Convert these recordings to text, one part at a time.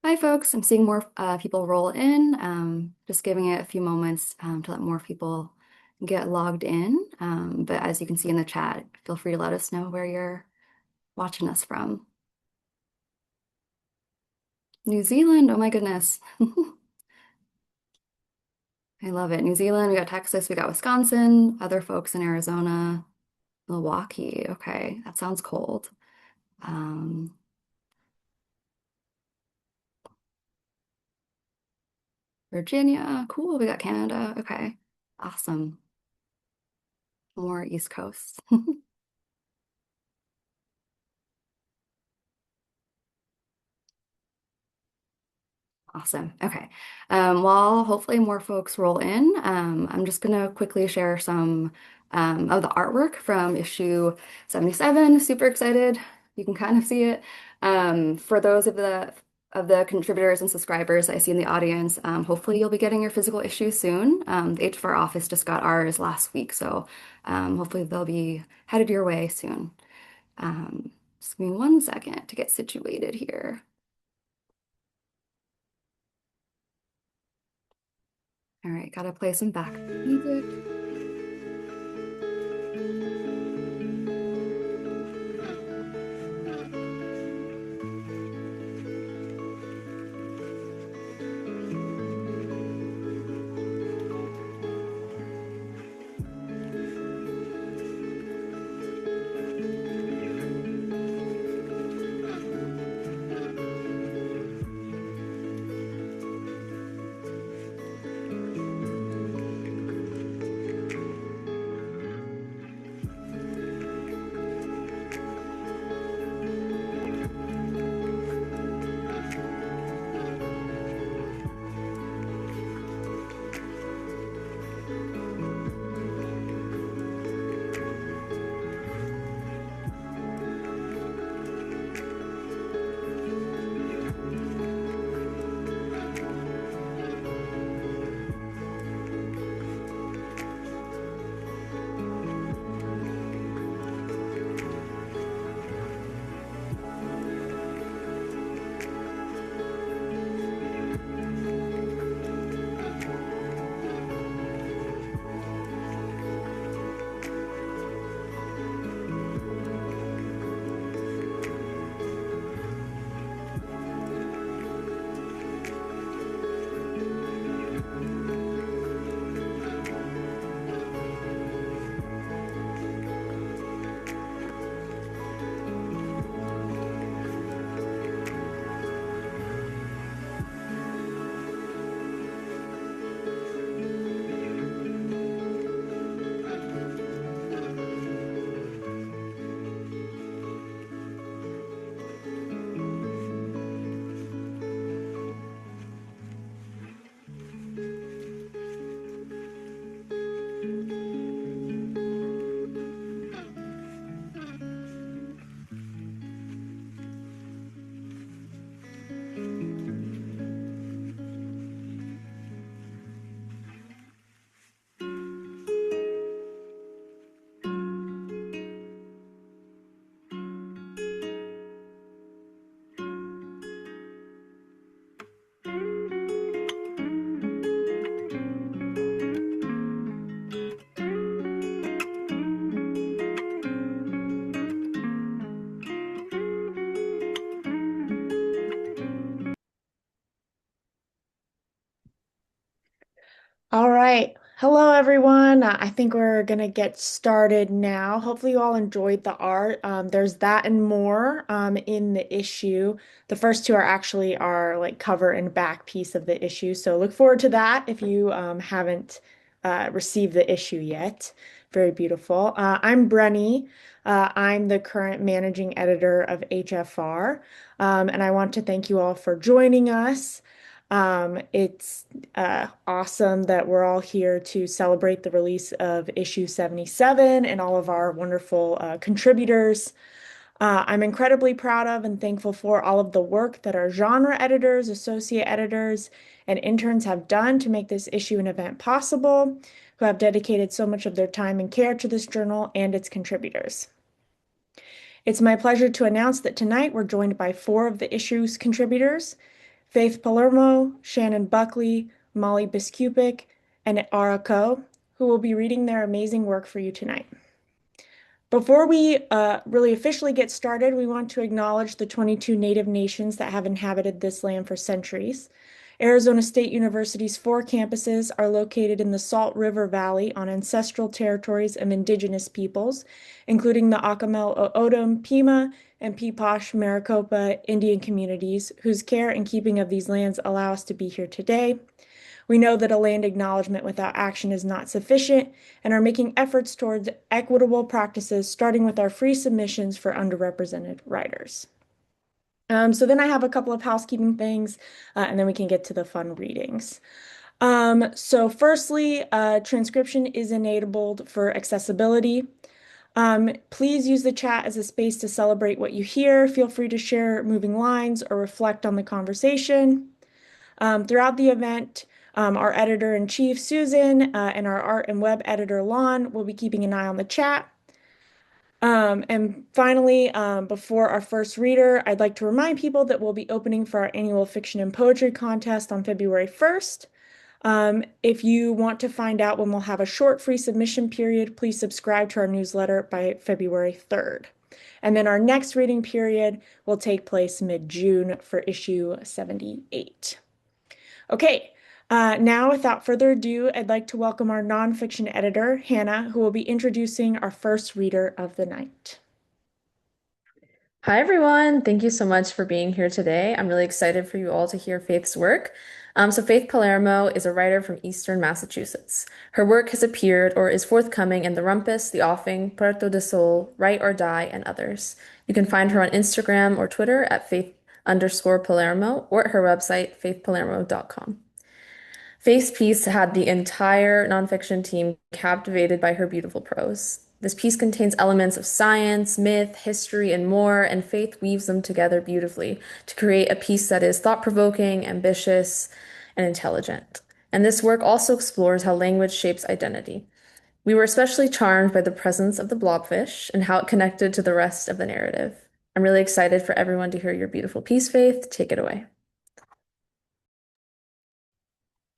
Hi, folks. I'm seeing more people roll in. Just giving it a few moments to let more people get logged in. But as you can see in the chat, feel free to let us know where you're watching us from. New Zealand, oh my goodness. I love it. New Zealand, we got Texas, we got Wisconsin, other folks in Arizona, Milwaukee. Okay, that sounds cold. Um, Virginia, cool. We got Canada. Okay, awesome. More East Coast. Awesome. Okay. While hopefully more folks roll in, I'm just going to quickly share some of the artwork from issue 77. Super excited. You can kind of see it. For those of the contributors and subscribers I see in the audience, hopefully you'll be getting your physical issue soon. The HFR office just got ours last week, so hopefully they'll be headed your way soon. Just give me 1 second to get situated here. All right, gotta play some background music. All right. Hello, everyone. I think we're going to get started now. Hopefully, you all enjoyed the art. There's that and more in the issue. The first two are actually our like cover and back piece of the issue. So look forward to that if you haven't received the issue yet. Very beautiful. I'm Brenny. I'm the current managing editor of HFR. And I want to thank you all for joining us. It's awesome that we're all here to celebrate the release of issue 77 and all of our wonderful contributors. I'm incredibly proud of and thankful for all of the work that our genre editors, associate editors, and interns have done to make this issue and event possible, who have dedicated so much of their time and care to this journal and its contributors. It's my pleasure to announce that tonight we're joined by four of the issue's contributors. Faith Palermo, Sionnain Buckley, Molly Biskupic, and Arah Ko, who will be reading their amazing work for you tonight. Before we really officially get started, we want to acknowledge the 22 Native nations that have inhabited this land for centuries. Arizona State University's 4 campuses are located in the Salt River Valley on ancestral territories of indigenous peoples, including the Acamel O'odham, Pima, and Peepash Maricopa Indian communities, whose care and keeping of these lands allow us to be here today. We know that a land acknowledgement without action is not sufficient and are making efforts towards equitable practices, starting with our free submissions for underrepresented writers. So then I have a couple of housekeeping things, and then we can get to the fun readings. So firstly, transcription is enabled for accessibility. Please use the chat as a space to celebrate what you hear. Feel free to share moving lines or reflect on the conversation. Throughout the event, our editor-in-chief, Susan, and our art and web editor, Lon, will be keeping an eye on the chat. And finally, before our first reader, I'd like to remind people that we'll be opening for our annual fiction and poetry contest on February 1st. If you want to find out when we'll have a short free submission period, please subscribe to our newsletter by February 3rd. And then our next reading period will take place mid-June for issue 78. Okay, now without further ado, I'd like to welcome our nonfiction editor, Hannah, who will be introducing our first reader of the night. Hi, everyone. Thank you so much for being here today. I'm really excited for you all to hear Faith's work. Faith Palermo is a writer from Eastern Massachusetts. Her work has appeared or is forthcoming in The Rumpus, The Offing, Puerto de Sol, Write or Die, and others. You can find her on Instagram or Twitter at faith_Palermo or at her website, faithpalermo.com. Faith's piece had the entire nonfiction team captivated by her beautiful prose. This piece contains elements of science, myth, history, and more, and Faith weaves them together beautifully to create a piece that is thought-provoking, ambitious, and intelligent. And this work also explores how language shapes identity. We were especially charmed by the presence of the blobfish and how it connected to the rest of the narrative. I'm really excited for everyone to hear your beautiful piece, Faith. Take it away.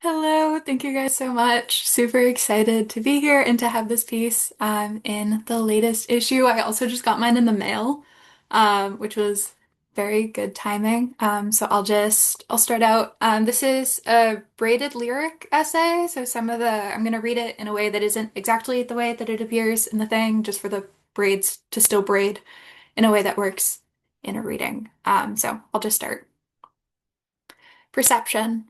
Hello, thank you guys so much. Super excited to be here and to have this piece in the latest issue. I also just got mine in the mail, which was very good timing. So I'll start out. This is a braided lyric essay. So I'm gonna read it in a way that isn't exactly the way that it appears in the thing, just for the braids to still braid in a way that works in a reading. So I'll just start. Perception.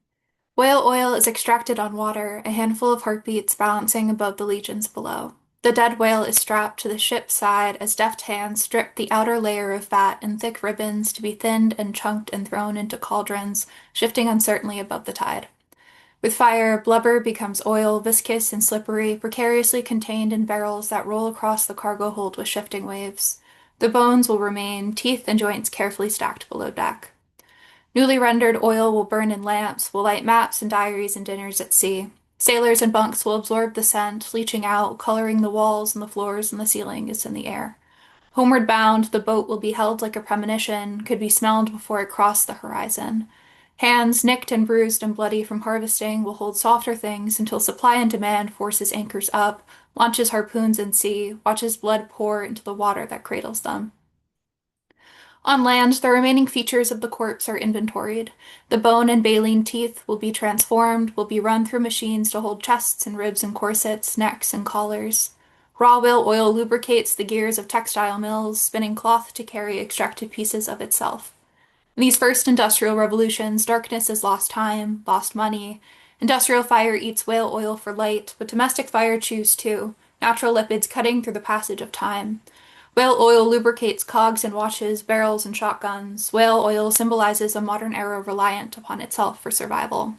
Whale oil is extracted on water, a handful of heartbeats balancing above the legions below. The dead whale is strapped to the ship's side as deft hands strip the outer layer of fat in thick ribbons to be thinned and chunked and thrown into cauldrons, shifting uncertainly above the tide. With fire, blubber becomes oil, viscous and slippery, precariously contained in barrels that roll across the cargo hold with shifting waves. The bones will remain, teeth and joints carefully stacked below deck. Newly rendered oil will burn in lamps, will light maps and diaries and dinners at sea. Sailors and bunks will absorb the scent, leaching out, coloring the walls and the floors and the ceiling is in the air. Homeward bound, the boat will be held like a premonition, could be smelled before it crossed the horizon. Hands, nicked and bruised and bloody from harvesting, will hold softer things until supply and demand forces anchors up, launches harpoons in sea, watches blood pour into the water that cradles them. On land, the remaining features of the corpse are inventoried. The bone and baleen teeth will be transformed, will be run through machines to hold chests and ribs and corsets, necks and collars. Raw whale oil lubricates the gears of textile mills, spinning cloth to carry extracted pieces of itself. In these first industrial revolutions, darkness is lost time, lost money. Industrial fire eats whale oil for light, but domestic fire chews too, natural lipids cutting through the passage of time. Whale oil lubricates cogs and watches, barrels and shotguns. Whale oil symbolizes a modern era reliant upon itself for survival.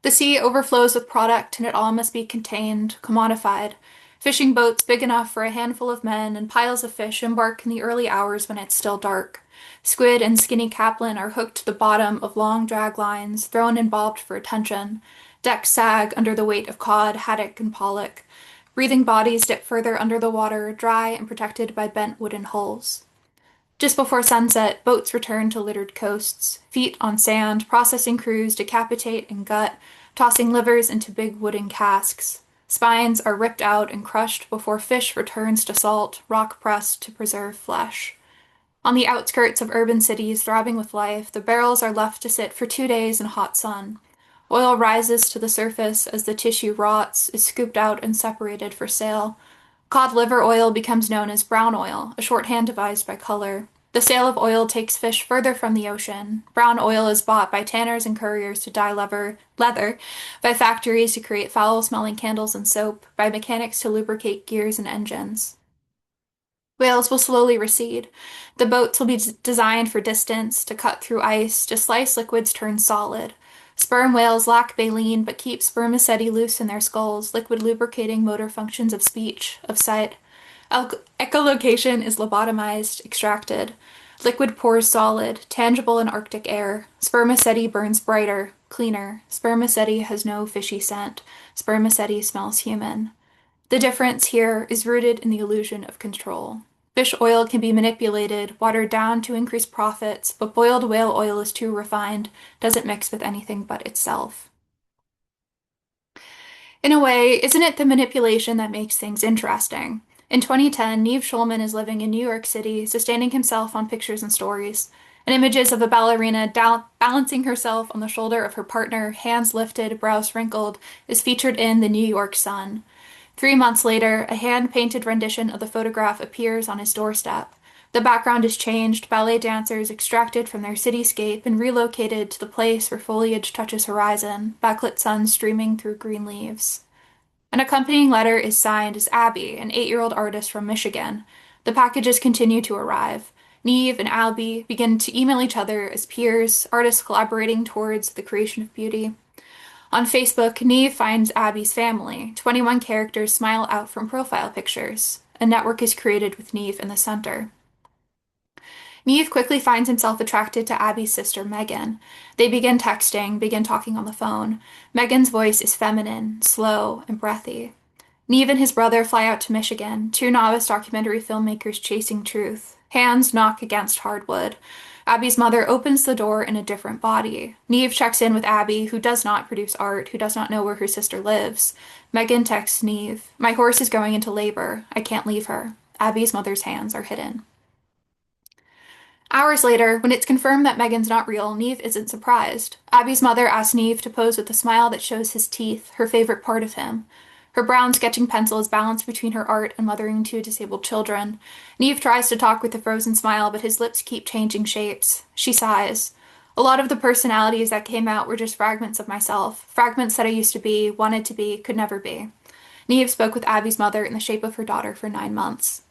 The sea overflows with product, and it all must be contained, commodified. Fishing boats big enough for a handful of men and piles of fish embark in the early hours when it's still dark. Squid and skinny capelin are hooked to the bottom of long drag lines, thrown and bobbed for attention. Decks sag under the weight of cod, haddock, and pollock. Breathing bodies dip further under the water, dry and protected by bent wooden hulls. Just before sunset, boats return to littered coasts, feet on sand, processing crews decapitate and gut, tossing livers into big wooden casks. Spines are ripped out and crushed before fish returns to salt, rock pressed to preserve flesh. On the outskirts of urban cities throbbing with life, the barrels are left to sit for 2 days in hot sun. Oil rises to the surface as the tissue rots, is scooped out and separated for sale. Cod liver oil becomes known as brown oil, a shorthand devised by color. The sale of oil takes fish further from the ocean. Brown oil is bought by tanners and curriers to dye leather, by factories to create foul-smelling candles and soap, by mechanics to lubricate gears and engines. Whales will slowly recede. The boats will be designed for distance, to cut through ice, to slice liquids turn solid. Sperm whales lack baleen but keep spermaceti loose in their skulls, liquid lubricating motor functions of speech, of sight. Echolocation is lobotomized, extracted. Liquid pours solid, tangible in Arctic air. Spermaceti burns brighter, cleaner. Spermaceti has no fishy scent. Spermaceti smells human. The difference here is rooted in the illusion of control. Fish oil can be manipulated, watered down to increase profits, but boiled whale oil is too refined, doesn't mix with anything but itself. In a way, isn't it the manipulation that makes things interesting? In 2010, Nev Schulman is living in New York City, sustaining himself on pictures and stories. And images of a ballerina balancing herself on the shoulder of her partner, hands lifted, brows wrinkled, is featured in the New York Sun. 3 months later, a hand-painted rendition of the photograph appears on his doorstep. The background is changed, ballet dancers extracted from their cityscape and relocated to the place where foliage touches horizon, backlit sun streaming through green leaves. An accompanying letter is signed as Abby, an 8-year-old artist from Michigan. The packages continue to arrive. Neve and Abby begin to email each other as peers, artists collaborating towards the creation of beauty. On Facebook, Neve finds Abby's family. 21 characters smile out from profile pictures. A network is created with Neve in the center. Neve quickly finds himself attracted to Abby's sister, Megan. They begin texting, begin talking on the phone. Megan's voice is feminine, slow, and breathy. Neve and his brother fly out to Michigan, two novice documentary filmmakers chasing truth. Hands knock against hardwood. Abby's mother opens the door in a different body. Neve checks in with Abby, who does not produce art, who does not know where her sister lives. Megan texts Neve, "My horse is going into labor. I can't leave her." Abby's mother's hands are hidden. Hours later, when it's confirmed that Megan's not real, Neve isn't surprised. Abby's mother asks Neve to pose with a smile that shows his teeth, her favorite part of him. Her brown sketching pencil is balanced between her art and mothering two disabled children. Neve tries to talk with a frozen smile, but his lips keep changing shapes. She sighs. A lot of the personalities that came out were just fragments of myself, fragments that I used to be, wanted to be, could never be. Neve spoke with Abby's mother in the shape of her daughter for 9 months.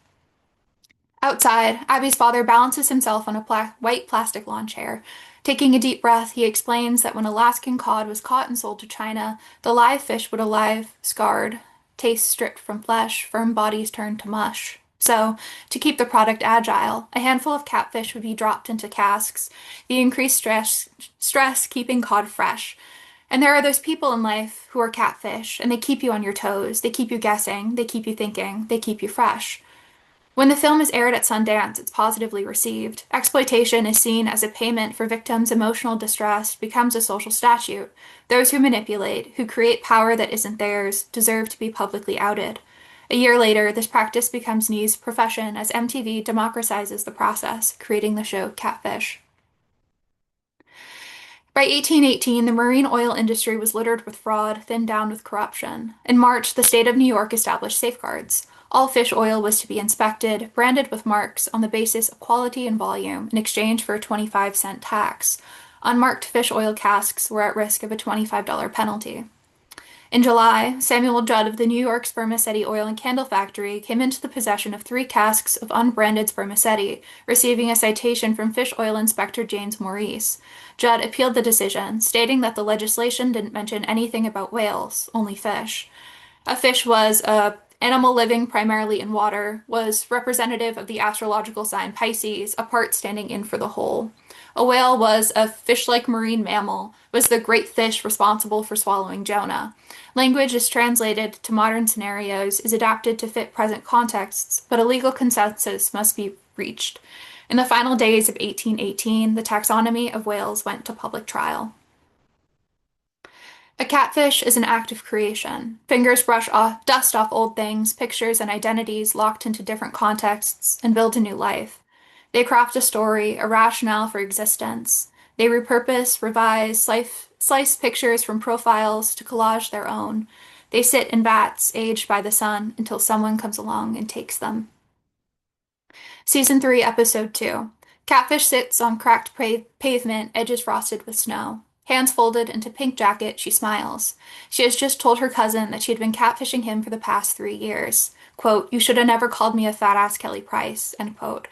Outside, Abby's father balances himself on a white plastic lawn chair. Taking a deep breath, he explains that when Alaskan cod was caught and sold to China, the live fish would arrive scarred, taste stripped from flesh, firm bodies turned to mush. So, to keep the product agile, a handful of catfish would be dropped into casks, the increased stress keeping cod fresh. And there are those people in life who are catfish, and they keep you on your toes, they keep you guessing, they keep you thinking, they keep you fresh. When the film is aired at Sundance, it's positively received. Exploitation is seen as a payment for victims' emotional distress, becomes a social statute. Those who manipulate, who create power that isn't theirs, deserve to be publicly outed. A year later, this practice becomes Neve's profession as MTV democratizes the process, creating the show Catfish. By 1818, the marine oil industry was littered with fraud, thinned down with corruption. In March, the state of New York established safeguards. All fish oil was to be inspected, branded with marks on the basis of quality and volume in exchange for a 25-cent tax. Unmarked fish oil casks were at risk of a $25 penalty. In July, Samuel Judd of the New York Spermaceti Oil and Candle Factory came into the possession of 3 casks of unbranded spermaceti, receiving a citation from fish oil inspector James Maurice. Judd appealed the decision, stating that the legislation didn't mention anything about whales, only fish. A fish was a animal living primarily in water, was representative of the astrological sign Pisces, a part standing in for the whole. A whale was a fish-like marine mammal, was the great fish responsible for swallowing Jonah. Language is translated to modern scenarios, is adapted to fit present contexts, but a legal consensus must be reached. In the final days of 1818, the taxonomy of whales went to public trial. A catfish is an act of creation. Fingers brush off, dust off old things, pictures, and identities locked into different contexts, and build a new life. They craft a story, a rationale for existence. They repurpose, revise, slice pictures from profiles to collage their own. They sit in vats, aged by the sun, until someone comes along and takes them. Season 3, Episode 2. Catfish sits on cracked pavement, edges frosted with snow. Hands folded into pink jacket, she smiles. She has just told her cousin that she had been catfishing him for the past 3 years. Quote, "You should have never called me a fat-ass Kelly Price," end quote.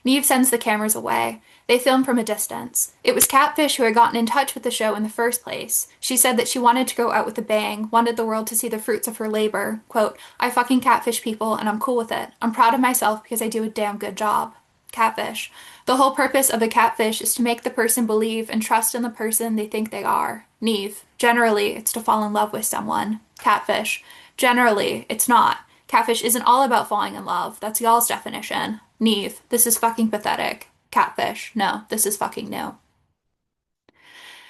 Neve sends the cameras away. They film from a distance. It was Catfish who had gotten in touch with the show in the first place. She said that she wanted to go out with a bang, wanted the world to see the fruits of her labor. Quote, "I fucking catfish people and I'm cool with it. I'm proud of myself because I do a damn good job." Catfish. The whole purpose of a catfish is to make the person believe and trust in the person they think they are. Neve. Generally, it's to fall in love with someone. Catfish. Generally, it's not. Catfish isn't all about falling in love. That's y'all's definition. Neve. This is fucking pathetic. Catfish. No, this is fucking new.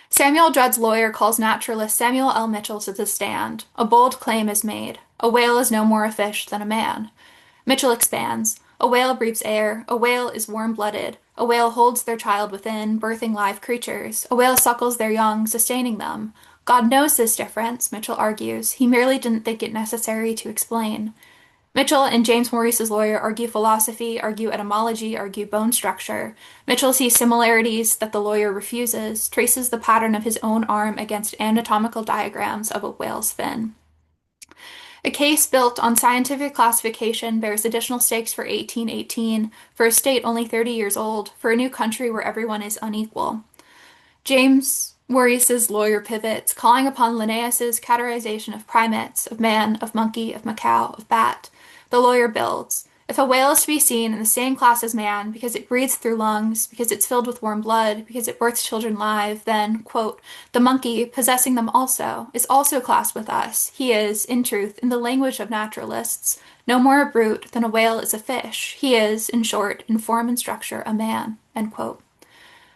Samuel Judd's lawyer calls naturalist Samuel L. Mitchell to the stand. A bold claim is made. A whale is no more a fish than a man. Mitchell expands. A whale breathes air. A whale is warm-blooded. A whale holds their child within, birthing live creatures. A whale suckles their young, sustaining them. God knows this difference, Mitchell argues. He merely didn't think it necessary to explain. Mitchell and James Maurice's lawyer argue philosophy, argue etymology, argue bone structure. Mitchell sees similarities that the lawyer refuses, traces the pattern of his own arm against anatomical diagrams of a whale's fin. A case built on scientific classification bears additional stakes for 1818, for a state only 30 years old, for a new country where everyone is unequal. James Maurice's lawyer pivots, calling upon Linnaeus's categorization of primates, of man, of monkey, of macaw, of bat. The lawyer builds. If a whale is to be seen in the same class as man because it breathes through lungs, because it's filled with warm blood, because it births children live, then, quote, "the monkey, possessing them also, is also classed with us. He is, in truth, in the language of naturalists, no more a brute than a whale is a fish. He is, in short, in form and structure, a man," end quote.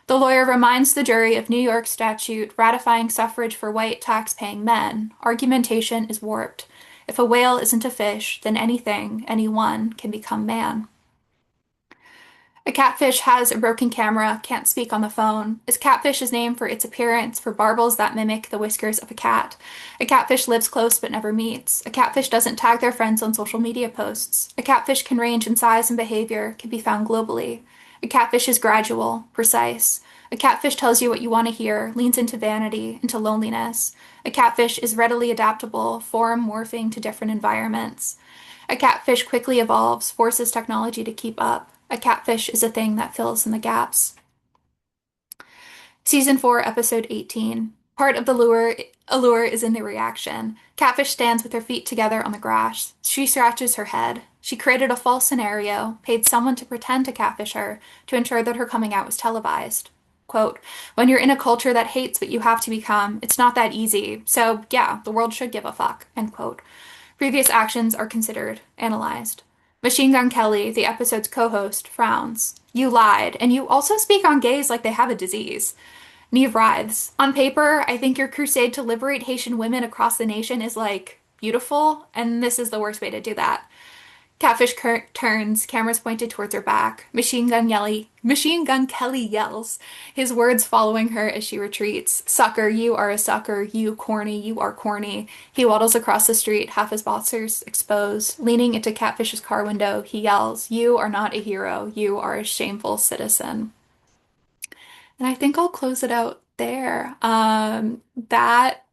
The lawyer reminds the jury of New York statute ratifying suffrage for white tax-paying men. Argumentation is warped. If a whale isn't a fish, then anything, anyone, can become man. A catfish has a broken camera, can't speak on the phone. Is catfish is named for its appearance, for barbels that mimic the whiskers of a cat. A catfish lives close but never meets. A catfish doesn't tag their friends on social media posts. A catfish can range in size and behavior, can be found globally. A catfish is gradual, precise. A catfish tells you what you want to hear, leans into vanity, into loneliness. A catfish is readily adaptable, form morphing to different environments. A catfish quickly evolves, forces technology to keep up. A catfish is a thing that fills in the gaps. Season 4, Episode 18. Part of the allure is in the reaction. Catfish stands with her feet together on the grass. She scratches her head. She created a false scenario, paid someone to pretend to catfish her, to ensure that her coming out was televised. Quote, "When you're in a culture that hates what you have to become, it's not that easy. So, yeah, the world should give a fuck," end quote. Previous actions are considered, analyzed. Machine Gun Kelly, the episode's co-host, frowns. "You lied, and you also speak on gays like they have a disease." Neve writhes. "On paper, I think your crusade to liberate Haitian women across the nation is, like, beautiful, and this is the worst way to do that." Catfish turns, cameras pointed towards her back. Machine Gun Kelly yells, his words following her as she retreats. "Sucker, you are a sucker. You corny, you are corny." He waddles across the street, half his boxers exposed. Leaning into Catfish's car window, he yells, "You are not a hero. You are a shameful citizen." And I think I'll close it out there. That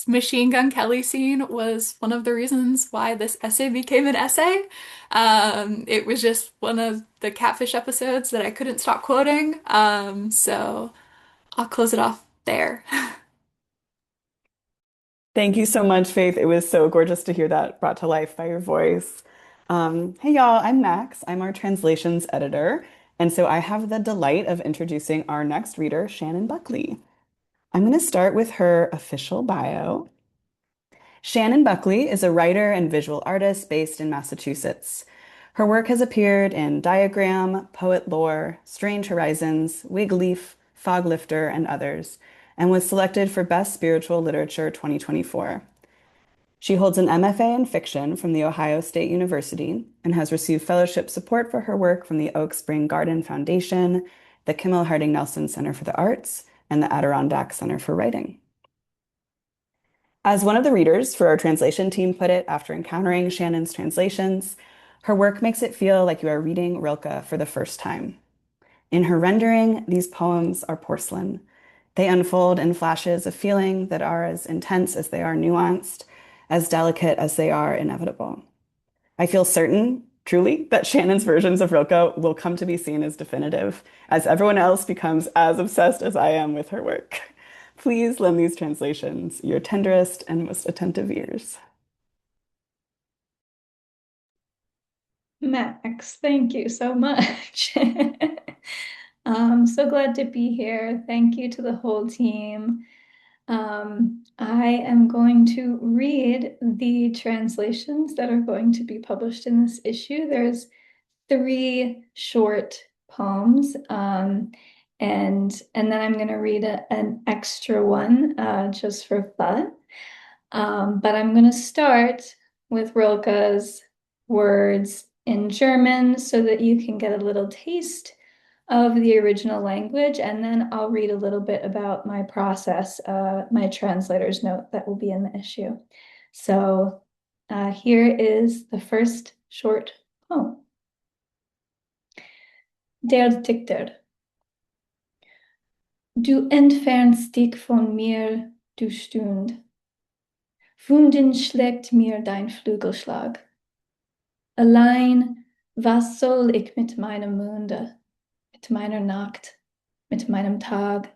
Machine Gun Kelly scene was one of the reasons why this essay became an essay. It was just one of the Catfish episodes that I couldn't stop quoting. So I'll close it off there. Thank you so much, Faith. It was so gorgeous to hear that brought to life by your voice. Hey, y'all, I'm Max. I'm our translations editor. And so I have the delight of introducing our next reader, Sionnain Buckley. I'm going to start with her official bio. Sionnain Buckley is a writer and visual artist based in Massachusetts. Her work has appeared in Diagram, Poet Lore, Strange Horizons, Wig Leaf, Fog Lifter, and others, and was selected for Best Spiritual Literature 2024. She holds an MFA in fiction from The Ohio State University and has received fellowship support for her work from the Oak Spring Garden Foundation, the Kimmel Harding Nelson Center for the Arts, and the Adirondack Center for Writing. As one of the readers for our translation team put it after encountering Sionnain's translations, her work makes it feel like you are reading Rilke for the first time. In her rendering, these poems are porcelain. They unfold in flashes of feeling that are as intense as they are nuanced, as delicate as they are inevitable. I feel certain, truly, that Shannon's versions of Rilke will come to be seen as definitive, as everyone else becomes as obsessed as I am with her work. Please lend these translations your tenderest and most attentive ears. Max, thank you so much. I'm so glad to be here. Thank you to the whole team. I am going to read the translations that are going to be published in this issue. There's three short poems, and then I'm going to read an extra one just for fun. But I'm going to start with Rilke's words in German so that you can get a little taste of the original language, and then I'll read a little bit about my process, my translator's note that will be in the issue. So here is the first short poem. Der Dichter. Du entfernst dich von mir, du Stund. Wunden schlägt mir dein Flügelschlag. Allein, was soll ich mit meinem Monde, mit meiner Nacht, mit meinem Tag?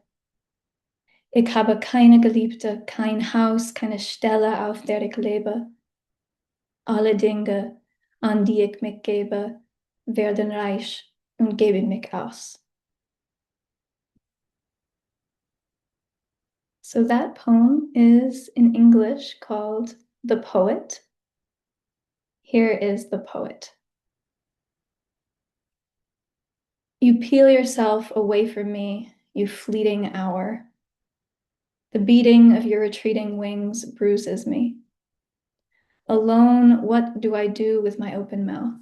Ich habe keine Geliebte, kein Haus, keine Stelle, auf der ich lebe. Alle Dinge, an die ich mich gebe, werden reich und geben mich aus. So that poem is in English called The Poet. Here is the poet. You peel yourself away from me, you fleeting hour. The beating of your retreating wings bruises me. Alone, what do I do with my open mouth?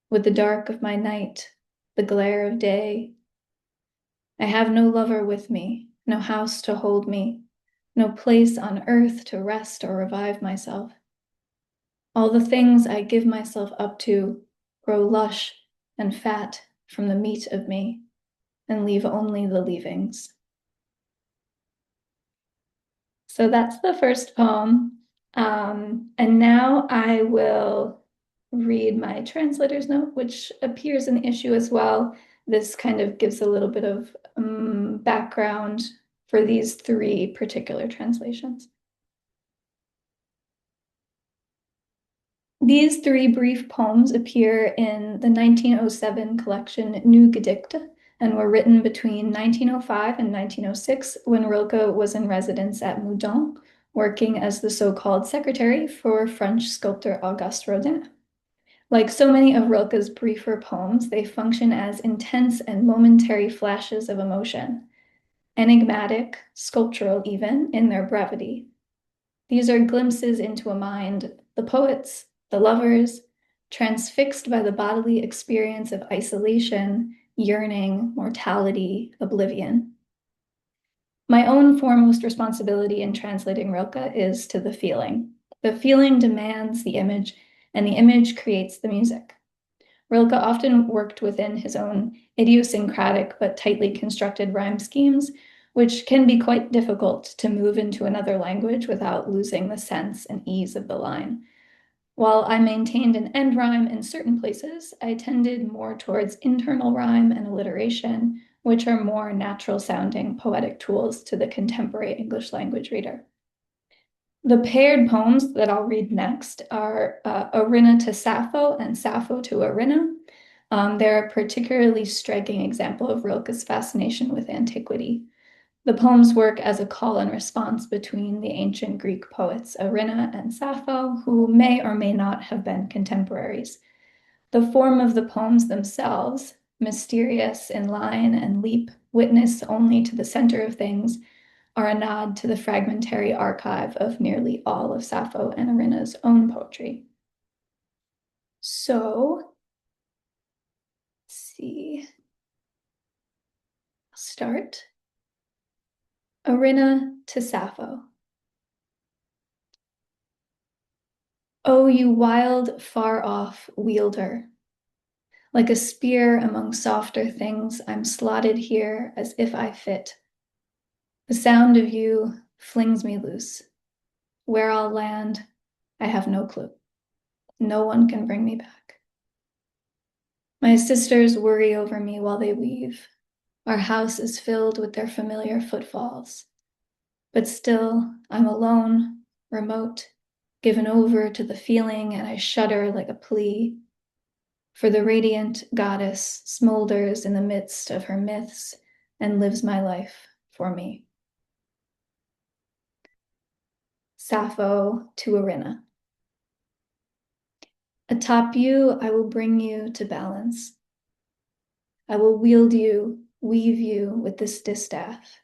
With the dark of my night, the glare of day? I have no lover with me, no house to hold me, no place on earth to rest or revive myself. All the things I give myself up to grow lush and fat from the meat of me and leave only the leavings. So that's the first poem. And now I will read my translator's note, which appears in the issue as well. This kind of gives a little bit of background for these three particular translations. These three brief poems appear in the 1907 collection New Gedichte and were written between 1905 and 1906 when Rilke was in residence at Meudon, working as the so-called secretary for French sculptor Auguste Rodin. Like so many of Rilke's briefer poems, they function as intense and momentary flashes of emotion, enigmatic, sculptural even, in their brevity. These are glimpses into a mind, the poet's, the lover's, transfixed by the bodily experience of isolation, yearning, mortality, oblivion. My own foremost responsibility in translating Rilke is to the feeling. The feeling demands the image, and the image creates the music. Rilke often worked within his own idiosyncratic but tightly constructed rhyme schemes, which can be quite difficult to move into another language without losing the sense and ease of the line. While I maintained an end rhyme in certain places, I tended more towards internal rhyme and alliteration, which are more natural-sounding poetic tools to the contemporary English language reader. The paired poems that I'll read next are Arina to Sappho and Sappho to Arina. They're a particularly striking example of Rilke's fascination with antiquity. The poems work as a call and response between the ancient Greek poets Arina and Sappho, who may or may not have been contemporaries. The form of the poems themselves, mysterious in line and leap, witness only to the center of things, are a nod to the fragmentary archive of nearly all of Sappho and Arina's own poetry. So, let's see. I'll start. Arina to Sappho. Oh, you wild, far-off wielder. Like a spear among softer things, I'm slotted here as if I fit. The sound of you flings me loose. Where I'll land, I have no clue. No one can bring me back. My sisters worry over me while they weave. Our house is filled with their familiar footfalls. But still, I'm alone, remote, given over to the feeling, and I shudder like a plea. For the radiant goddess smolders in the midst of her myths and lives my life for me. Sappho to Arina. Atop you, I will bring you to balance. I will wield you, weave you with this distaff.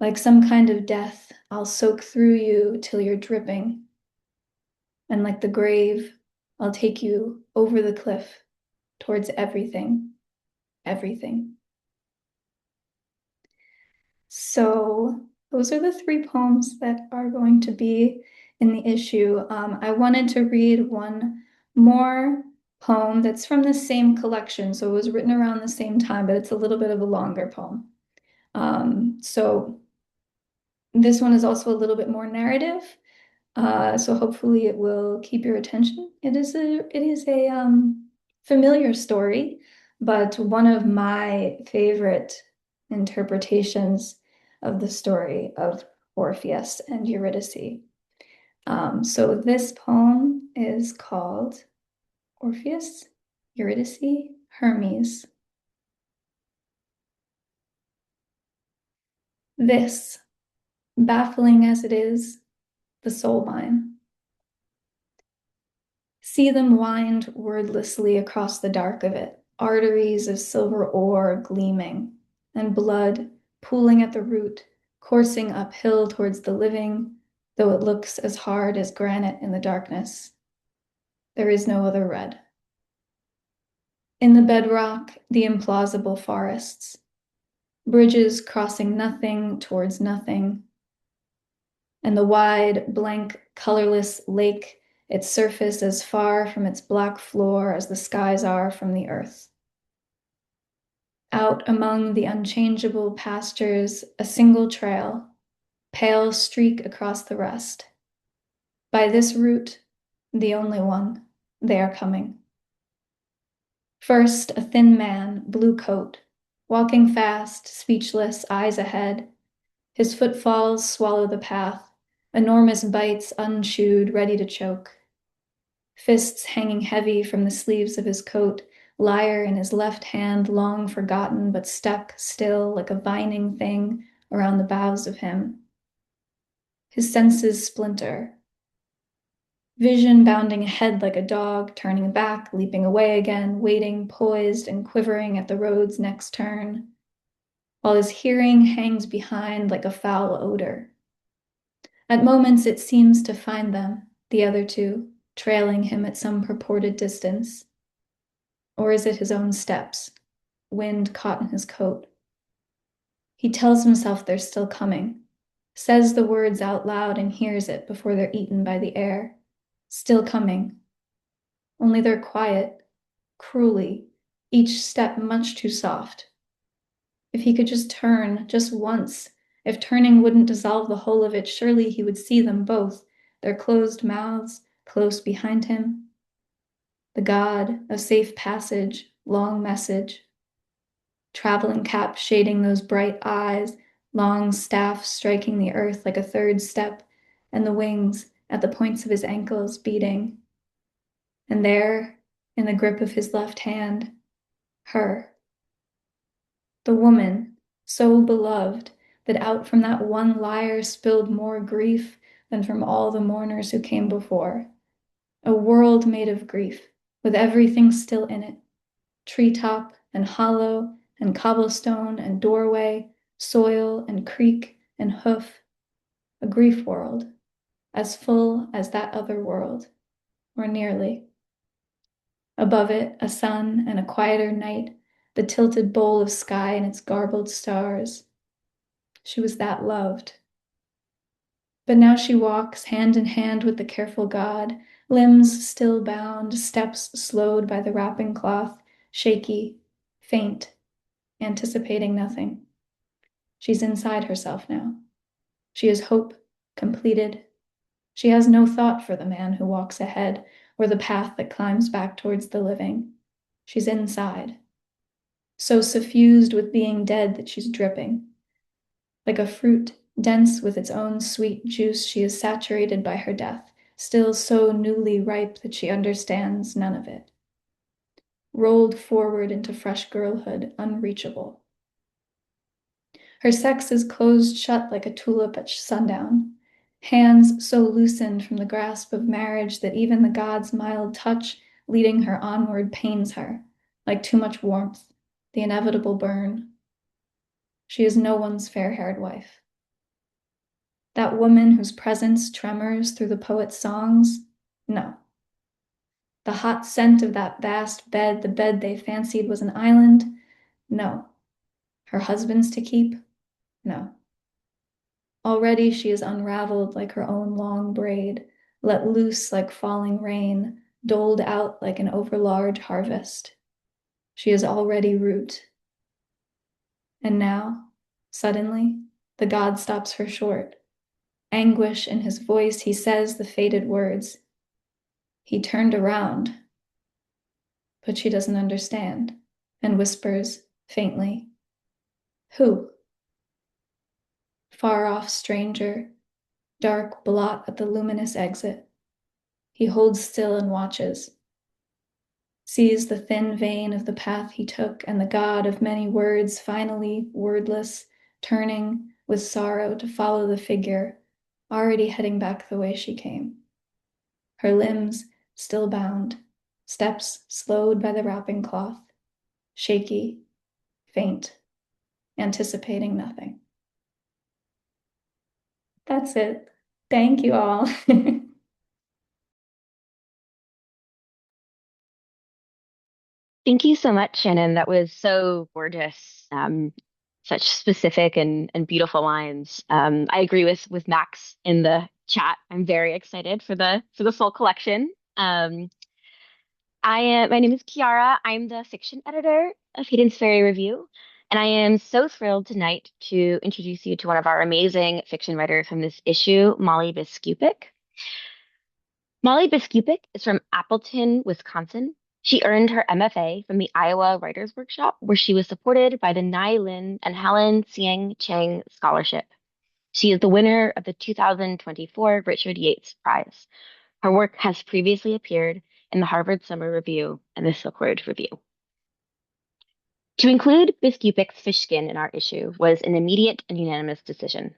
Like some kind of death, I'll soak through you till you're dripping. And like the grave, I'll take you over the cliff towards everything, everything. So those are the three poems that are going to be in the issue. I wanted to read one more poem that's from the same collection. So it was written around the same time, but it's a little bit of a longer poem. So this one is also a little bit more narrative. So hopefully it will keep your attention. It is a familiar story, but one of my favorite interpretations of the story of Orpheus and Eurydice. So this poem is called Orpheus, Eurydice, Hermes. This, baffling as it is, the soul mine. See them wind wordlessly across the dark of it, arteries of silver ore gleaming, and blood pooling at the root, coursing uphill towards the living, though it looks as hard as granite in the darkness. There is no other red. In the bedrock, the implausible forests, bridges crossing nothing towards nothing, and the wide, blank, colorless lake, its surface as far from its black floor as the skies are from the earth. Out among the unchangeable pastures, a single trail, pale streak across the rest. By this route, the only one, they are coming. First, a thin man, blue coat, walking fast, speechless, eyes ahead. His footfalls swallow the path, enormous bites unchewed, ready to choke. Fists hanging heavy from the sleeves of his coat, lyre in his left hand, long forgotten, but stuck still like a vining thing around the boughs of him. His senses splinter. Vision bounding ahead like a dog, turning back, leaping away again, waiting, poised and quivering at the road's next turn, while his hearing hangs behind like a foul odor. At moments it seems to find them, the other two, trailing him at some purported distance. Or is it his own steps, wind caught in his coat? He tells himself they're still coming, says the words out loud and hears it before they're eaten by the air. Still coming. Only they're quiet, cruelly, each step much too soft. If he could just turn, just once, if turning wouldn't dissolve the whole of it, surely he would see them both, their closed mouths close behind him. The god of safe passage, long message. Traveling cap shading those bright eyes, long staff striking the earth like a third step, and the wings at the points of his ankles beating. And there, in the grip of his left hand, her. The woman, so beloved, that out from that one lyre spilled more grief than from all the mourners who came before. A world made of grief, with everything still in it, treetop and hollow and cobblestone and doorway, soil and creek and hoof, a grief world, as full as that other world, or nearly. Above it, a sun and a quieter night, the tilted bowl of sky and its garbled stars. She was that loved. But now she walks hand in hand with the careful God, limbs still bound, steps slowed by the wrapping cloth, shaky, faint, anticipating nothing. She's inside herself now. She is hope, completed. She has no thought for the man who walks ahead or the path that climbs back towards the living. She's inside, so suffused with being dead that she's dripping. Like a fruit, dense with its own sweet juice, she is saturated by her death, still so newly ripe that she understands none of it. Rolled forward into fresh girlhood, unreachable. Her sex is closed shut like a tulip at sundown. Hands so loosened from the grasp of marriage that even the god's mild touch leading her onward pains her, like too much warmth, the inevitable burn. She is no one's fair-haired wife. That woman whose presence tremors through the poet's songs? No. The hot scent of that vast bed, the bed they fancied was an island? No. Her husband's to keep? No. Already she is unraveled like her own long braid, let loose like falling rain, doled out like an overlarge harvest. She is already root. And now, suddenly, the god stops her short. Anguish in his voice, he says the fated words. He turned around, but she doesn't understand, and whispers faintly, "Who?" Far off stranger, dark blot at the luminous exit. He holds still and watches, sees the thin vein of the path he took, and the god of many words, finally wordless, turning with sorrow to follow the figure, already heading back the way she came. Her limbs still bound, steps slowed by the wrapping cloth, shaky, faint, anticipating nothing. That's it. Thank you all. Thank you so much, Shannon. That was so gorgeous. Such specific and beautiful lines. I agree with Max in the chat. I'm very excited for the full collection. My name is Kiara. I'm the fiction editor of Hayden's Ferry Review, and I am so thrilled tonight to introduce you to one of our amazing fiction writers from this issue, Molly Biskupic. Molly Biskupic is from Appleton, Wisconsin. She earned her MFA from the Iowa Writers Workshop, where she was supported by the Nai Lin and Helen Tsiang Chang Scholarship. She is the winner of the 2024 Richard Yates Prize. Her work has previously appeared in the Harvard Summer Review and the Silk Road Review. To include Biskupic's Fishskin in our issue was an immediate and unanimous decision.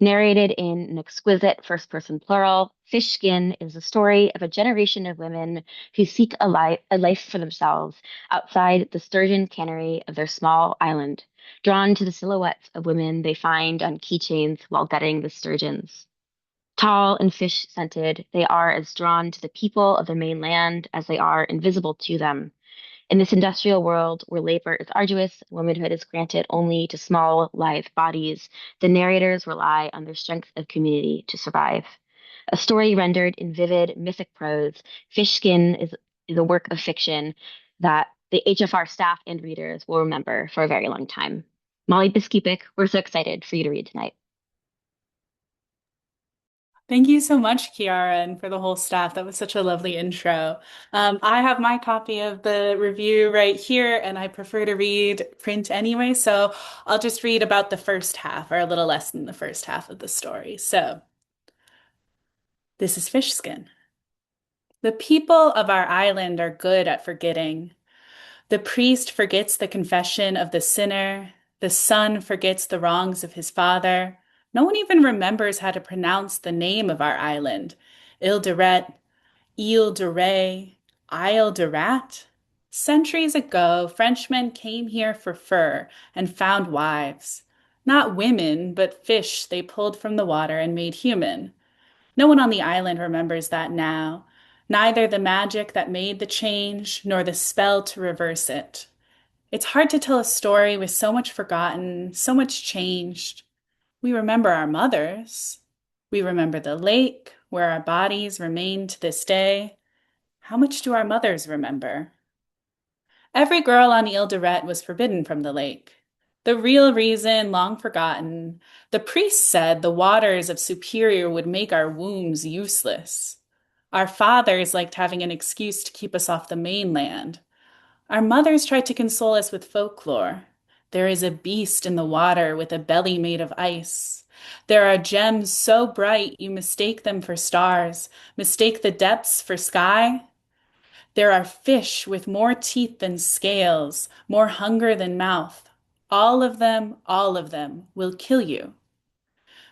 Narrated in an exquisite first-person plural, Fishskin is the story of a generation of women who seek a life for themselves outside the sturgeon cannery of their small island, drawn to the silhouettes of women they find on keychains while gutting the sturgeons. Tall and fish-scented, they are as drawn to the people of the mainland as they are invisible to them. In this industrial world where labor is arduous, womanhood is granted only to small, lithe bodies, the narrators rely on their strength of community to survive. A story rendered in vivid, mythic prose, Fishskin is a work of fiction that the HFR staff and readers will remember for a very long time. Molly Biskupic, we're so excited for you to read tonight. Thank you so much, Kiara, and for the whole staff. That was such a lovely intro. I have my copy of the review right here, and I prefer to read print anyway, so I'll just read about the first half, or a little less than the first half of the story. So, this is Fishskin. The people of our island are good at forgetting. The priest forgets the confession of the sinner. The son forgets the wrongs of his father. No one even remembers how to pronounce the name of our island. Ile de Ret, Ile de Ré, Isle de Rat? Centuries ago, Frenchmen came here for fur and found wives. Not women, but fish they pulled from the water and made human. No one on the island remembers that now, neither the magic that made the change nor the spell to reverse it. It's hard to tell a story with so much forgotten, so much changed. We remember our mothers. We remember the lake, where our bodies remain to this day. How much do our mothers remember? Every girl on Ile de Ret was forbidden from the lake. The real reason, long forgotten, the priest said the waters of Superior would make our wombs useless. Our fathers liked having an excuse to keep us off the mainland. Our mothers tried to console us with folklore. There is a beast in the water with a belly made of ice. There are gems so bright you mistake them for stars, mistake the depths for sky. There are fish with more teeth than scales, more hunger than mouth. All of them will kill you.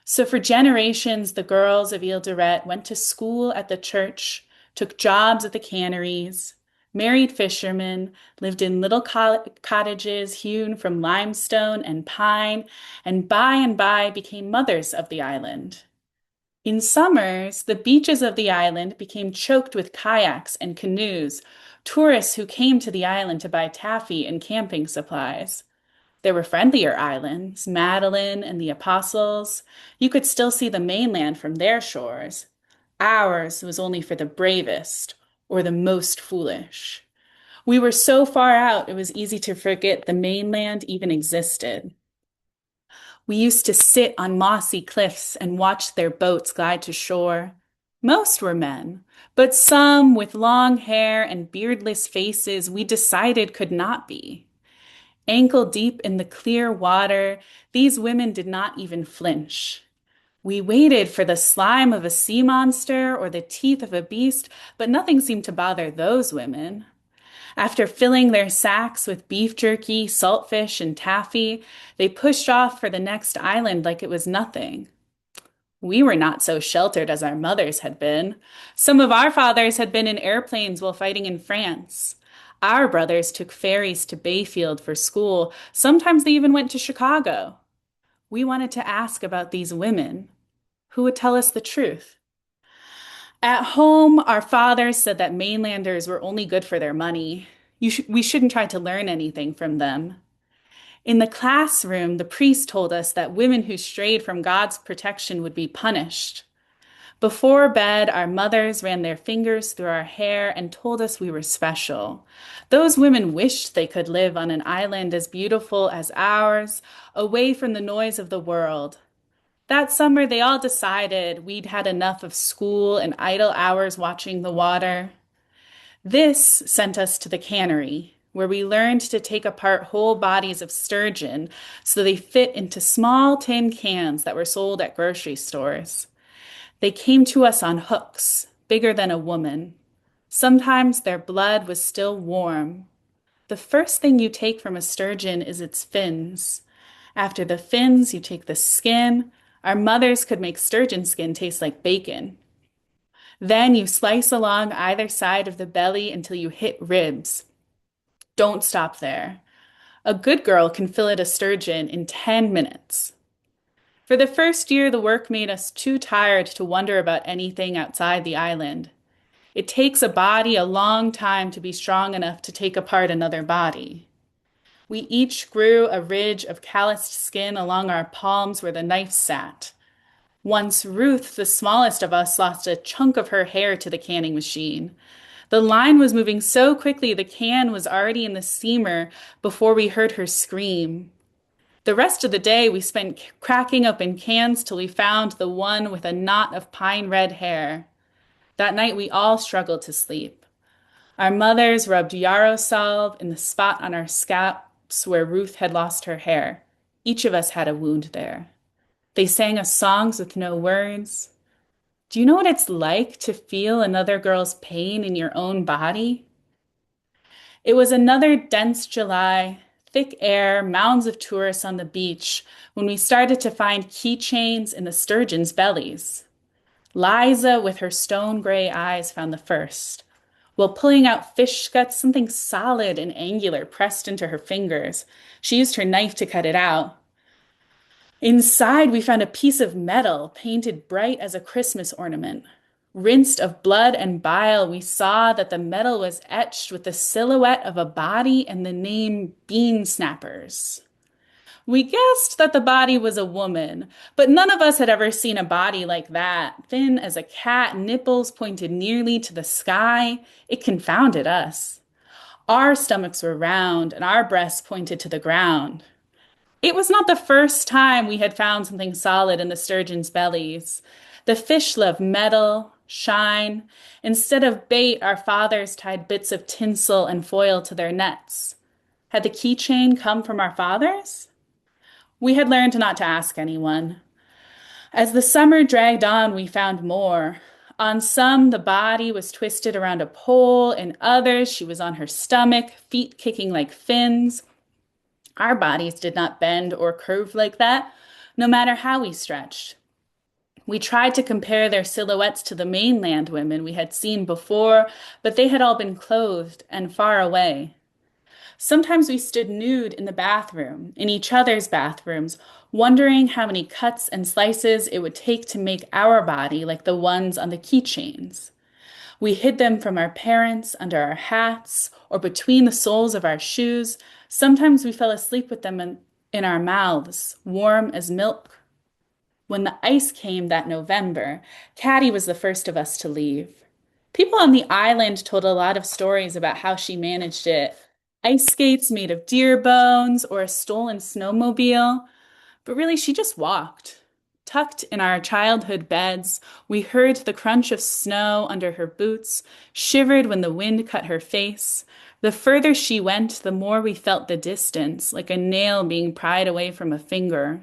So for generations, the girls of Ile de Ret went to school at the church, took jobs at the canneries, married fishermen, lived in little cottages hewn from limestone and pine, and by became mothers of the island. In summers, the beaches of the island became choked with kayaks and canoes, tourists who came to the island to buy taffy and camping supplies. There were friendlier islands, Madeline and the Apostles. You could still see the mainland from their shores. Ours was only for the bravest or the most foolish. We were so far out, it was easy to forget the mainland even existed. We used to sit on mossy cliffs and watch their boats glide to shore. Most were men, but some with long hair and beardless faces we decided could not be. Ankle deep in the clear water, these women did not even flinch. We waited for the slime of a sea monster or the teeth of a beast, but nothing seemed to bother those women. After filling their sacks with beef jerky, saltfish, and taffy, they pushed off for the next island like it was nothing. We were not so sheltered as our mothers had been. Some of our fathers had been in airplanes while fighting in France. Our brothers took ferries to Bayfield for school. Sometimes they even went to Chicago. We wanted to ask about these women. Who would tell us the truth? At home, our fathers said that mainlanders were only good for their money. We shouldn't try to learn anything from them. In the classroom, the priest told us that women who strayed from God's protection would be punished. Before bed, our mothers ran their fingers through our hair and told us we were special. Those women wished they could live on an island as beautiful as ours, away from the noise of the world. That summer, they all decided we'd had enough of school and idle hours watching the water. This sent us to the cannery, where we learned to take apart whole bodies of sturgeon so they fit into small tin cans that were sold at grocery stores. They came to us on hooks, bigger than a woman. Sometimes their blood was still warm. The first thing you take from a sturgeon is its fins. After the fins, you take the skin. Our mothers could make sturgeon skin taste like bacon. Then you slice along either side of the belly until you hit ribs. Don't stop there. A good girl can fillet a sturgeon in 10 minutes. For the first year, the work made us too tired to wonder about anything outside the island. It takes a body a long time to be strong enough to take apart another body. We each grew a ridge of calloused skin along our palms where the knife sat. Once Ruth, the smallest of us, lost a chunk of her hair to the canning machine. The line was moving so quickly the can was already in the steamer before we heard her scream. The rest of the day we spent cracking open cans till we found the one with a knot of pine red hair. That night we all struggled to sleep. Our mothers rubbed yarrow salve in the spot on our scalps where Ruth had lost her hair. Each of us had a wound there. They sang us songs with no words. Do you know what it's like to feel another girl's pain in your own body? It was another dense July, thick air, mounds of tourists on the beach, when we started to find keychains in the sturgeons' bellies. Liza, with her stone gray eyes, found the first. while pulling out fish guts, something solid and angular pressed into her fingers. She used her knife to cut it out. Inside, we found a piece of metal painted bright as a Christmas ornament. Rinsed of blood and bile, we saw that the metal was etched with the silhouette of a body and the name Bean Snappers. We guessed that the body was a woman, but none of us had ever seen a body like that, thin as a cat, nipples pointed nearly to the sky. It confounded us. Our stomachs were round and our breasts pointed to the ground. It was not the first time we had found something solid in the sturgeon's bellies. The fish love metal, shine. Instead of bait, our fathers tied bits of tinsel and foil to their nets. Had the keychain come from our fathers? We had learned not to ask anyone. As the summer dragged on, we found more. On some, the body was twisted around a pole. In others, she was on her stomach, feet kicking like fins. Our bodies did not bend or curve like that, no matter how we stretched. We tried to compare their silhouettes to the mainland women we had seen before, but they had all been clothed and far away. Sometimes we stood nude in the bathroom, in each other's bathrooms, wondering how many cuts and slices it would take to make our body like the ones on the keychains. We hid them from our parents under our hats or between the soles of our shoes. Sometimes we fell asleep with them in our mouths, warm as milk. When the ice came that November, Caddy was the first of us to leave. People on the island told a lot of stories about how she managed it. Ice skates made of deer bones or a stolen snowmobile. But really, she just walked. Tucked in our childhood beds, we heard the crunch of snow under her boots, shivered when the wind cut her face. The further she went, the more we felt the distance, like a nail being pried away from a finger.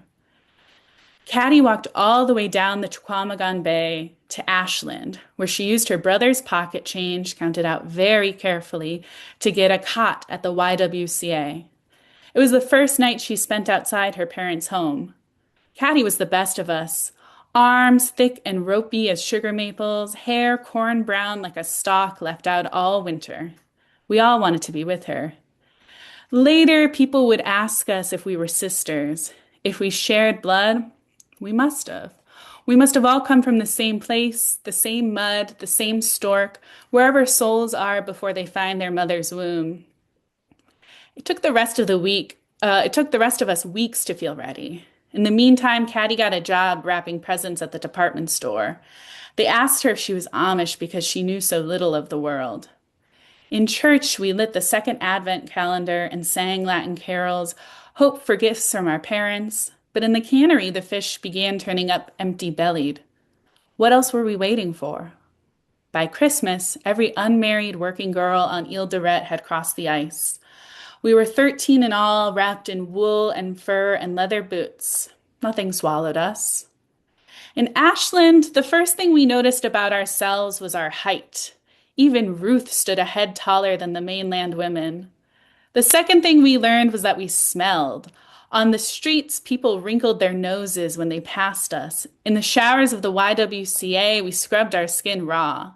Caddy walked all the way down the Chequamegon Bay to Ashland, where she used her brother's pocket change, counted out very carefully, to get a cot at the YWCA. It was the first night she spent outside her parents' home. Caddy was the best of us. Arms thick and ropey as sugar maples, hair corn brown like a stalk left out all winter. We all wanted to be with her. Later, people would ask us if we were sisters, if we shared blood. We must have. We must have all come from the same place, the same mud, the same stork, wherever souls are before they find their mother's womb. It took the rest of us weeks to feel ready. In the meantime, Caddy got a job wrapping presents at the department store. They asked her if she was Amish because she knew so little of the world. In church, we lit the second Advent calendar and sang Latin carols, hoped for gifts from our parents. But in the cannery, the fish began turning up empty-bellied. What else were we waiting for? By Christmas, every unmarried working girl on Ile de Rete had crossed the ice. We were 13 in all, wrapped in wool and fur and leather boots. Nothing swallowed us. In Ashland, the first thing we noticed about ourselves was our height. Even Ruth stood a head taller than the mainland women. The second thing we learned was that we smelled. On the streets, people wrinkled their noses when they passed us. In the showers of the YWCA, we scrubbed our skin raw.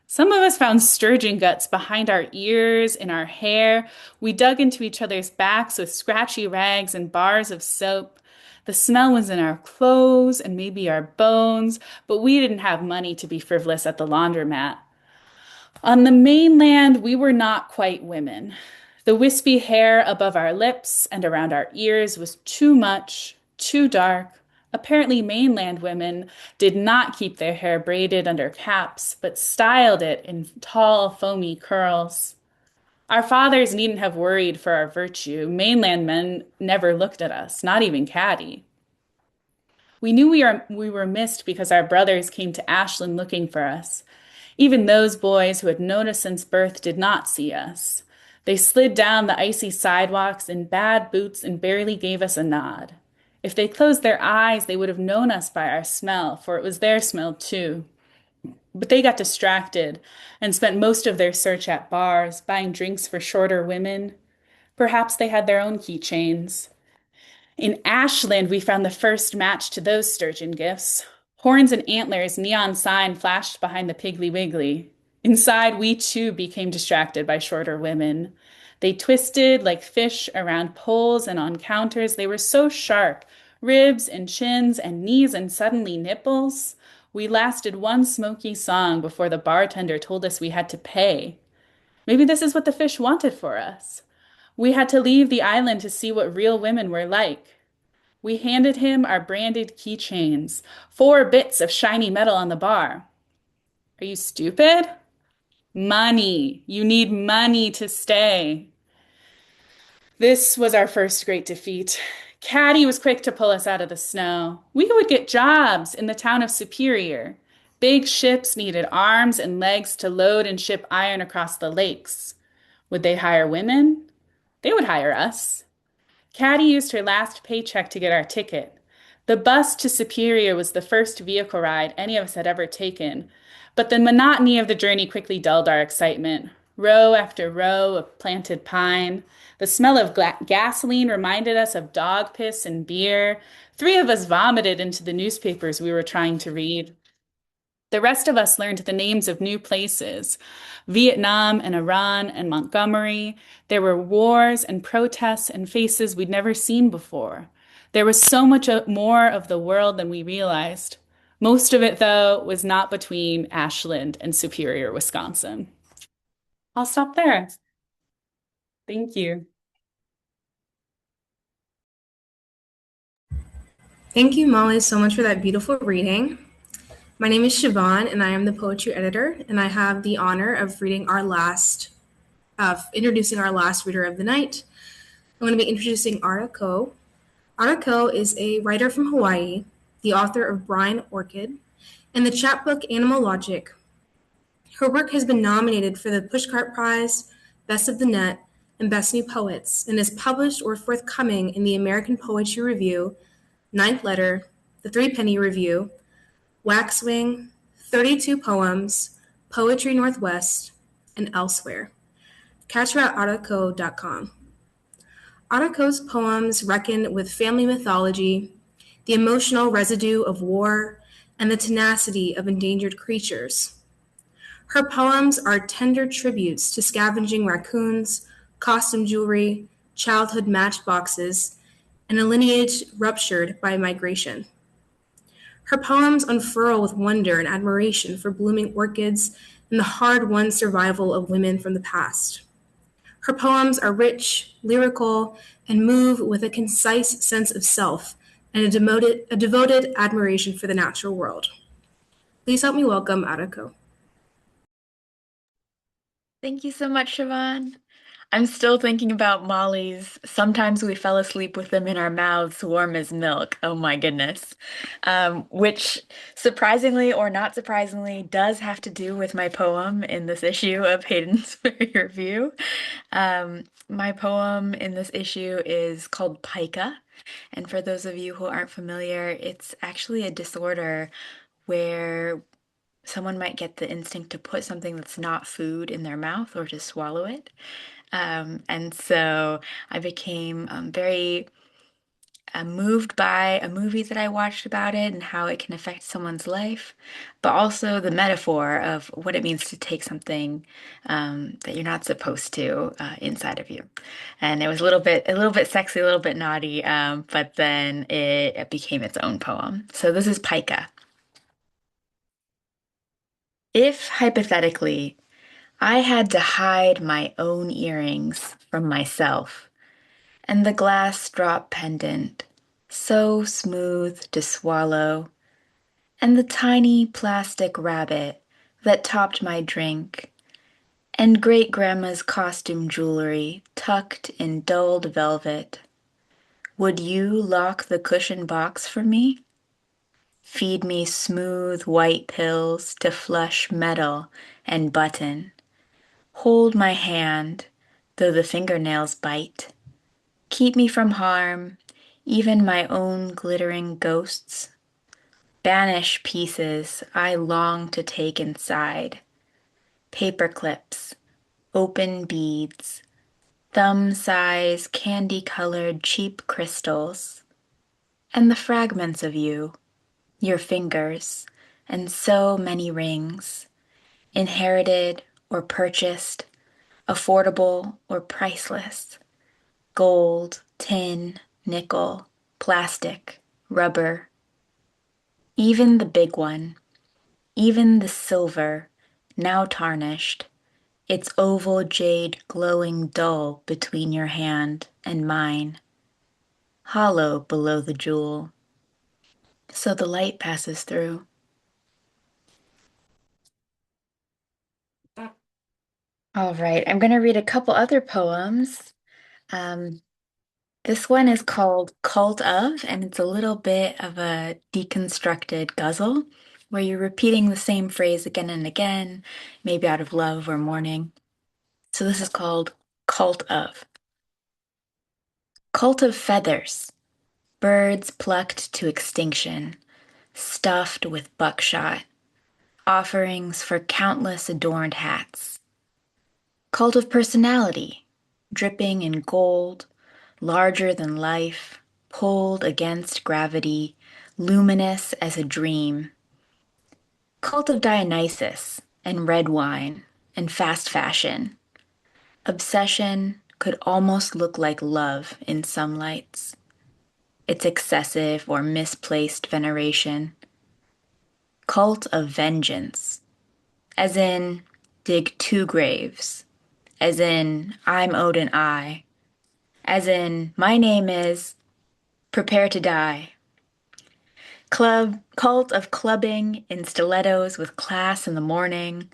Some of us found sturgeon guts behind our ears, in our hair. We dug into each other's backs with scratchy rags and bars of soap. The smell was in our clothes and maybe our bones, but we didn't have money to be frivolous at the laundromat. On the mainland, we were not quite women. The wispy hair above our lips and around our ears was too much, too dark. Apparently, mainland women did not keep their hair braided under caps, but styled it in tall, foamy curls. Our fathers needn't have worried for our virtue. Mainland men never looked at us, not even Caddy. We knew we were missed because our brothers came to Ashland looking for us. Even those boys who had known us since birth did not see us. They slid down the icy sidewalks in bad boots and barely gave us a nod. If they closed their eyes, they would have known us by our smell, for it was their smell too. But they got distracted and spent most of their search at bars, buying drinks for shorter women. Perhaps they had their own keychains. In Ashland, we found the first match to those sturgeon gifts. Horns and antlers, neon sign flashed behind the Piggly Wiggly. Inside, we too became distracted by shorter women. They twisted like fish around poles and on counters. They were so sharp, ribs and chins and knees and suddenly nipples. We lasted one smoky song before the bartender told us we had to pay. Maybe this is what the fish wanted for us. We had to leave the island to see what real women were like. We handed him our branded keychains, 4 bits of shiny metal on the bar. Are you stupid? Money. You need money to stay. This was our first great defeat. Caddy was quick to pull us out of the snow. We would get jobs in the town of Superior. Big ships needed arms and legs to load and ship iron across the lakes. Would they hire women? They would hire us. Caddy used her last paycheck to get our ticket. The bus to Superior was the first vehicle ride any of us had ever taken, but the monotony of the journey quickly dulled our excitement. Row after row of planted pine. The smell of gasoline reminded us of dog piss and beer. 3 of us vomited into the newspapers we were trying to read. The rest of us learned the names of new places, Vietnam and Iran and Montgomery. There were wars and protests and faces we'd never seen before. There was so much more of the world than we realized. Most of it, though, was not between Ashland and Superior, Wisconsin. I'll stop there. Thank you. Thank you, Molly, so much for that beautiful reading. My name is Siobhan, and I am the poetry editor, and I have the honor of introducing our last reader of the night. I'm going to be introducing Arah Ko. Arah Ko is a writer from Hawaii, the author of Brine Orchid, and the chapbook Animal Logic. Her work has been nominated for the Pushcart Prize, Best of the Net, and Best New Poets, and is published or forthcoming in the American Poetry Review, Ninth Letter, the Threepenny Review, Waxwing, 32 Poems, Poetry Northwest, and elsewhere. Catch her at arahko.com. Arah Ko's poems reckon with family mythology, the emotional residue of war, and the tenacity of endangered creatures. Her poems are tender tributes to scavenging raccoons, costume jewelry, childhood matchboxes, and a lineage ruptured by migration. Her poems unfurl with wonder and admiration for blooming orchids and the hard-won survival of women from the past. Her poems are rich, lyrical, and move with a concise sense of self and a devoted admiration for the natural world. Please help me welcome Arah Ko. Thank you so much, Siobhan. I'm still thinking about Molly's "Sometimes we fell asleep with them in our mouths, warm as milk." Oh my goodness. Which, surprisingly or not surprisingly, does have to do with my poem in this issue of Hayden's Ferry Review. My poem in this issue is called Pica. And for those of you who aren't familiar, it's actually a disorder where someone might get the instinct to put something that's not food in their mouth or to swallow it. And so I became very moved by a movie that I watched about it and how it can affect someone's life, but also the metaphor of what it means to take something that you're not supposed to inside of you. And it was a little bit sexy, a little bit naughty, but then it became its own poem. So this is Pica. If hypothetically I had to hide my own earrings from myself, and the glass drop pendant, so smooth to swallow, and the tiny plastic rabbit that topped my drink, and great grandma's costume jewelry tucked in dulled velvet, would you lock the cushion box for me? Feed me smooth white pills to flush metal and button. Hold my hand, though the fingernails bite. Keep me from harm, even my own glittering ghosts. Banish pieces I long to take inside. Paper clips, open beads, thumb-size candy-colored cheap crystals, and the fragments of you, your fingers, and so many rings, inherited or purchased, affordable or priceless, gold, tin, nickel, plastic, rubber, even the big one, even the silver, now tarnished, its oval jade glowing dull between your hand and mine, hollow below the jewel, so the light passes through. All right, I'm going to read a couple other poems. Um, this one is called Cult of, and it's a little bit of a deconstructed guzzle where you're repeating the same phrase again and again, maybe out of love or mourning. So this is called Cult of. Cult of feathers, birds plucked to extinction, stuffed with buckshot, offerings for countless adorned hats. Cult of personality, dripping in gold, larger than life, pulled against gravity, luminous as a dream. Cult of Dionysus and red wine and fast fashion. Obsession could almost look like love in some lights. Its excessive or misplaced veneration. Cult of vengeance, as in dig two graves, as in I'm owed an eye, as in my name is prepare to die. Cult of clubbing in stilettos with class in the morning,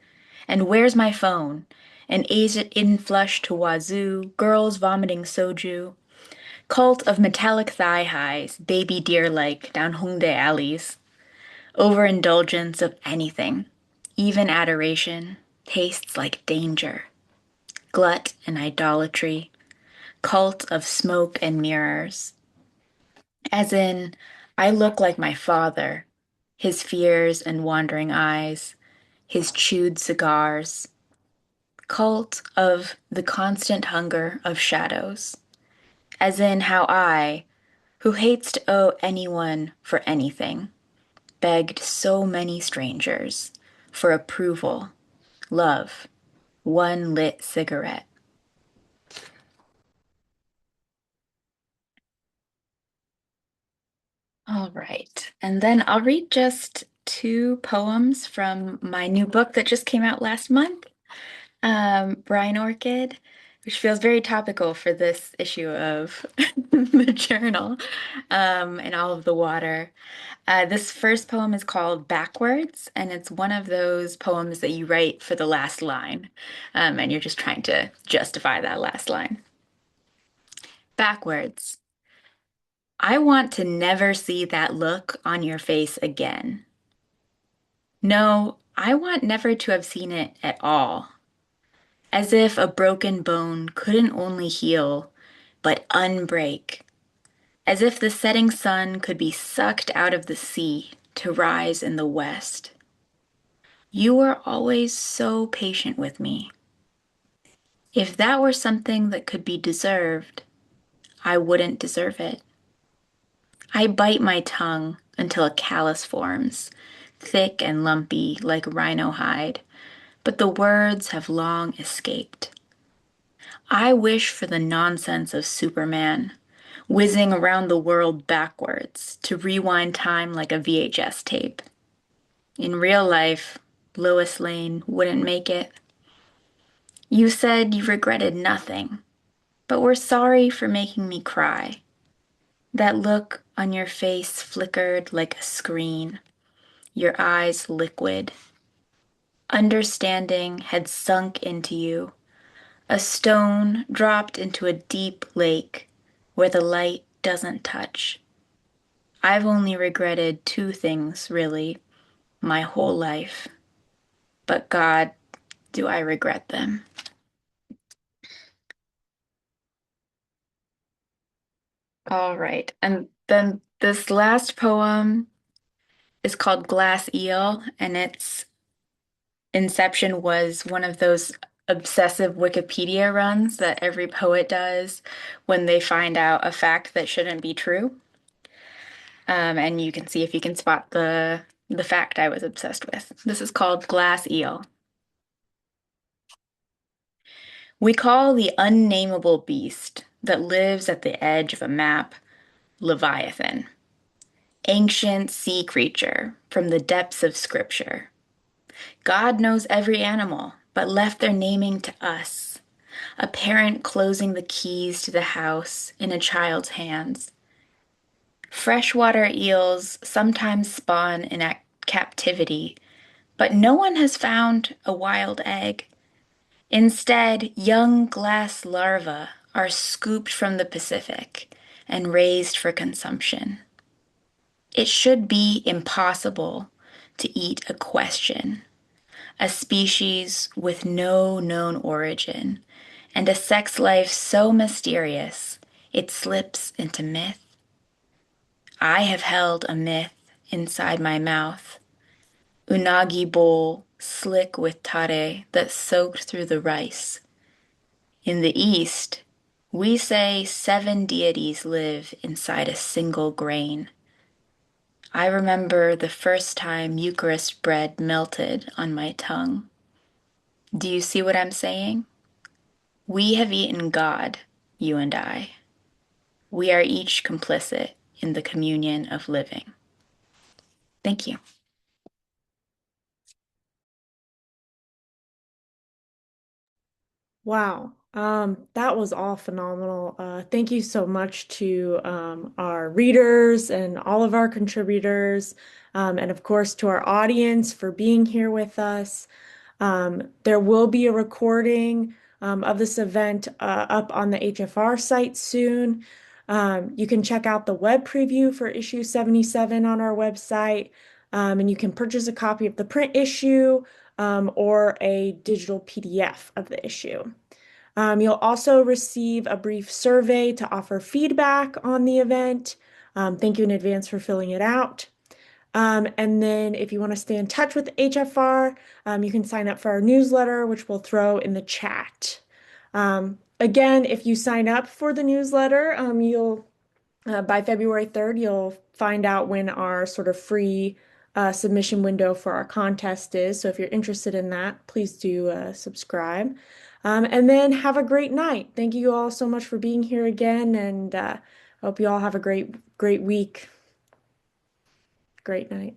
and where's my phone? An Asian flush to wazoo, girls vomiting soju. Cult of metallic thigh highs, baby deer like down Hongdae alleys. Overindulgence of anything, even adoration, tastes like danger. Glut and idolatry, cult of smoke and mirrors. As in, I look like my father, his fears and wandering eyes, his chewed cigars. Cult of the constant hunger of shadows. As in how I, who hates to owe anyone for anything, begged so many strangers for approval, love, one lit cigarette. All right. And then I'll read just two poems from my new book that just came out last month, Brine Orchid, which feels very topical for this issue of the journal, and all of the water. This first poem is called Backwards, and it's one of those poems that you write for the last line, and you're just trying to justify that last line. Backwards. I want to never see that look on your face again. No, I want never to have seen it at all. As if a broken bone couldn't only heal, but unbreak. As if the setting sun could be sucked out of the sea to rise in the west. You were always so patient with me. If that were something that could be deserved, I wouldn't deserve it. I bite my tongue until a callus forms, thick and lumpy like rhino hide, but the words have long escaped. I wish for the nonsense of Superman, whizzing around the world backwards to rewind time like a VHS tape. In real life, Lois Lane wouldn't make it. You said you regretted nothing, but were sorry for making me cry. That look on your face flickered like a screen, your eyes liquid. Understanding had sunk into you, a stone dropped into a deep lake where the light doesn't touch. I've only regretted two things, really, my whole life. But God, do I regret them. All right. And then this last poem is called Glass Eel, and its inception was one of those obsessive Wikipedia runs that every poet does when they find out a fact that shouldn't be true. And you can see if you can spot the fact I was obsessed with. This is called Glass Eel. We call the unnameable beast that lives at the edge of a map Leviathan, ancient sea creature from the depths of Scripture. God knows every animal, but left their naming to us, a parent closing the keys to the house in a child's hands. Freshwater eels sometimes spawn in captivity, but no one has found a wild egg. Instead, young glass larvae are scooped from the Pacific and raised for consumption. It should be impossible to eat a question, a species with no known origin, and a sex life so mysterious it slips into myth. I have held a myth inside my mouth, unagi bowl slick with tare that soaked through the rice. In the East, we say 7 deities live inside a single grain. I remember the first time Eucharist bread melted on my tongue. Do you see what I'm saying? We have eaten God, you and I. We are each complicit in the communion of living. Thank you. Wow. That was all phenomenal. Thank you so much to our readers and all of our contributors, and of course to our audience for being here with us. There will be a recording of this event up on the HFR site soon. You can check out the web preview for issue 77 on our website, and you can purchase a copy of the print issue or a digital PDF of the issue. You'll also receive a brief survey to offer feedback on the event. Thank you in advance for filling it out. And then if you want to stay in touch with HFR, you can sign up for our newsletter, which we'll throw in the chat. Again, if you sign up for the newsletter, you'll by February 3rd, you'll find out when our sort of free submission window for our contest is. So if you're interested in that, please do subscribe. And then have a great night. Thank you all so much for being here again, and hope you all have a great week. Great night.